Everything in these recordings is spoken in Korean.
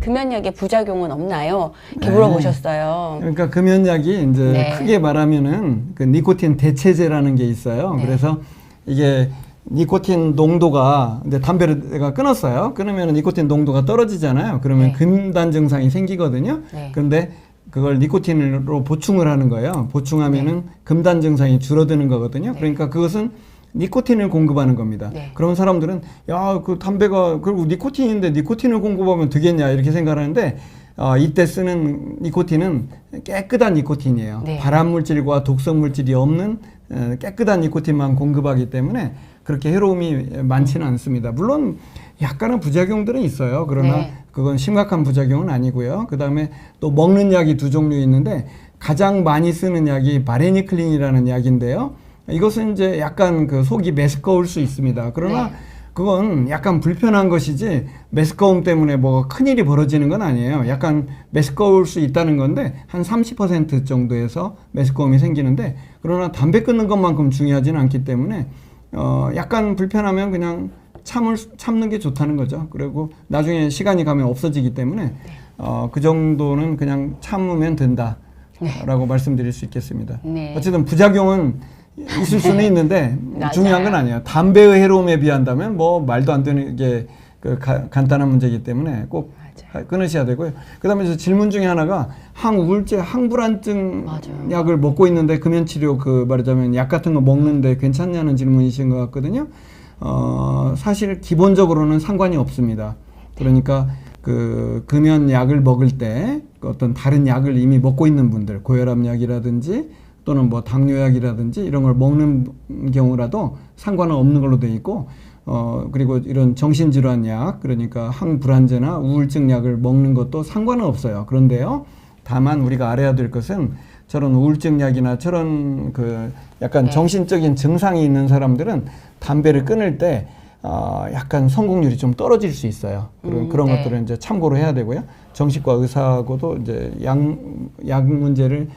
금연약의 부작용은 없나요? 이렇게 물어보셨어요. 그러니까 금연약이 이제 네. 크게 말하면은 그 니코틴 대체제라는 게 있어요. 네. 그래서 이게 니코틴 농도가 이제 담배를 내가 끊었어요. 끊으면 니코틴 농도가 떨어지잖아요. 그러면 네. 금단 증상이 생기거든요. 네. 그런데 그걸 니코틴으로 보충을 하는 거예요. 보충하면은 금단 증상이 줄어드는 거거든요. 네. 그러니까 그것은 니코틴을 공급하는 겁니다. 네. 그런 사람들은 야, 그 담배가 그리고 니코틴인데 니코틴을 공급하면 되겠냐 이렇게 생각하는데 이때 쓰는 니코틴은 깨끗한 니코틴이에요. 네. 발암 물질과 독성 물질이 없는 깨끗한 니코틴만 공급하기 때문에 그렇게 해로움이 많지는 않습니다. 물론 약간의 부작용들은 있어요. 그러나 네. 그건 심각한 부작용은 아니고요. 그 다음에 또 먹는 약이 두 종류 있는데 가장 많이 쓰는 약이 바레니클린이라는 약인데요. 이것은 이제 약간 그 속이 메스꺼울 수 있습니다. 그러나 네. 그건 약간 불편한 것이지 메스꺼움 때문에 뭐 큰일이 벌어지는 건 아니에요. 약간 메스꺼울 수 있다는 건데 한 30% 정도에서 메스꺼움이 생기는데 그러나 담배 끊는 것만큼 중요하지는 않기 때문에 약간 불편하면 그냥 참는 게 좋다는 거죠. 그리고 나중에 시간이 가면 없어지기 때문에 그 정도는 그냥 참으면 된다라고 말씀드릴 수 있겠습니다. 네. 어쨌든 부작용은 있을 수는 있는데 맞아요. 중요한 건 아니에요. 담배의 해로움에 비한다면 뭐 말도 안 되는 게 간단한 문제이기 때문에 꼭 끊으셔야 되고요. 그다음에 질문 중에 하나가 항우울제, 항불안증 맞아요. 약을 먹고 있는데 금연치료 말하자면 약 같은 거 먹는데 괜찮냐는 질문이신 것 같거든요. 사실 기본적으로는 상관이 없습니다. 그러니까 그 금연약을 먹을 때 어떤 다른 약을 이미 먹고 있는 분들, 고혈압약이라든지 또는 뭐 당뇨약이라든지 이런 걸 먹는 경우라도 상관은 없는 걸로 돼 있고 그리고 이런 정신질환약, 그러니까 항불안제나 우울증 약을 먹는 것도 상관은 없어요. 그런데요, 다만 우리가 알아야 될 것은 저런 우울증 약이나 저런 그 약간 정신적인 증상이 있는 사람들은 담배를 끊을 때 약간 성공률이 좀 떨어질 수 있어요. 그런 네. 것들은 이제 참고로 해야 되고요. 정신과 의사하고도 이제 약 문제를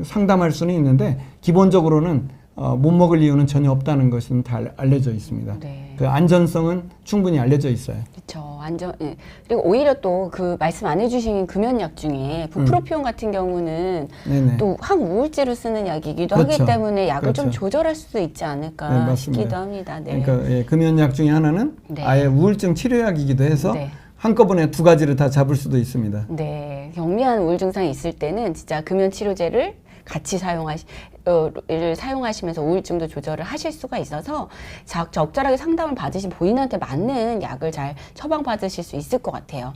상담할 수는 있는데 기본적으로는 못 먹을 이유는 전혀 없다는 것은 다 알려져 있습니다. 네. 그 안전성은 충분히 알려져 있어요. 그렇죠. 예. 그리고 오히려 또 그 말씀 안 해주신 금연약 중에 부프로피온 같은 경우는 네네. 또 항우울제로 쓰는 약이기도 그렇죠. 하기 때문에 약을 좀 그렇죠. 조절할 수도 있지 않을까 네, 맞습니다. 싶기도 합니다. 네. 그러니까 금연약 중에 하나는 네. 아예 우울증 치료약이기도 해서 네. 한꺼번에 두 가지를 다 잡을 수도 있습니다. 네, 경미한 우울 증상이 있을 때는 진짜 금연 치료제를 같이 사용하시면서 우울증도 조절을 하실 수가 있어서 적절하게 상담을 받으신 본인한테 맞는 약을 잘 처방받으실 수 있을 것 같아요.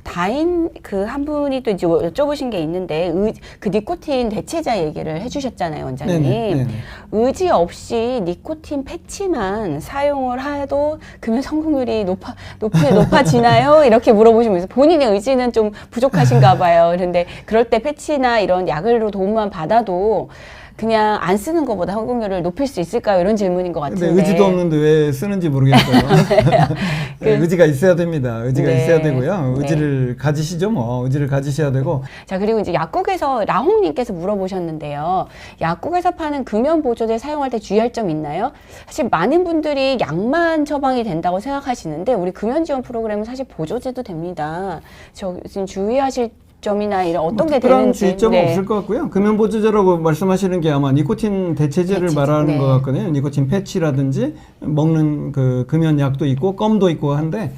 다인 그 한 분이 또 이제 여쭤보신 게 있는데 그 니코틴 대체제 얘기를 해주셨잖아요, 원장님. 네네. 의지 없이 니코틴 패치만 사용을 해도 금연 성공률이 높아지나요? 이렇게 물어보시면서 본인의 의지는 좀 부족하신가 봐요. 그런데 그럴 때 패치나 이런 약으로 도움만 받아도 그냥 안 쓰는 것보다 성공률을 높일 수 있을까요? 이런 질문인 것 같은데. 근데 의지도 없는데 왜 쓰는지 모르겠어요. 의지가 있어야 됩니다. 의지가 네. 있어야 되고요. 네. 의지를 가지시죠, 뭐. 의지를 가지셔야 되고. 자, 그리고 이제 약국에서 라홍님께서 물어보셨는데요. 약국에서 파는 금연 보조제 사용할 때 주의할 점 있나요? 사실 많은 분들이 약만 처방이 된다고 생각하시는데 우리 금연 지원 프로그램은 사실 보조제도 됩니다. 지금 주의하실 점이나 이런 어떤 게 특별한 되는지. 주의점은 네. 없을 것 같고요. 금연보조제라고 말씀하시는 게 아마 니코틴 대체제를 대체제, 말하는 네. 것 같거든요. 니코틴 패치라든지 먹는 그 금연약도 있고 껌도 있고 한데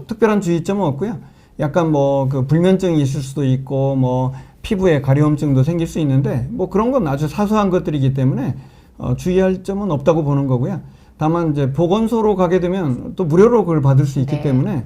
특별한 주의점은 없고요. 약간 뭐 그 불면증이 있을 수도 있고 뭐 피부에 가려움증도 생길 수 있는데 뭐 그런 건 아주 사소한 것들이기 때문에 주의할 점은 없다고 보는 거고요. 다만 이제 보건소로 가게 되면 또 무료로 그걸 받을 수 있기 네. 때문에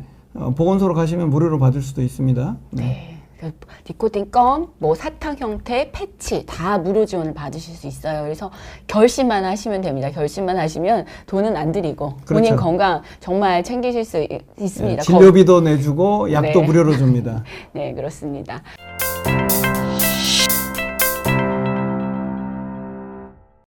보건소로 가시면 무료로 받을 수도 있습니다. 네. 그 니코틴 껌, 뭐 사탕 형태, 패치 다 무료 지원을 받으실 수 있어요. 그래서 결심만 하시면 됩니다. 결심만 하시면 돈은 안 들이고 본인 그렇죠. 건강 정말 챙기실 수 있습니다. 진료비도 내주고 약도 네. 무료로 줍니다. 네, 그렇습니다.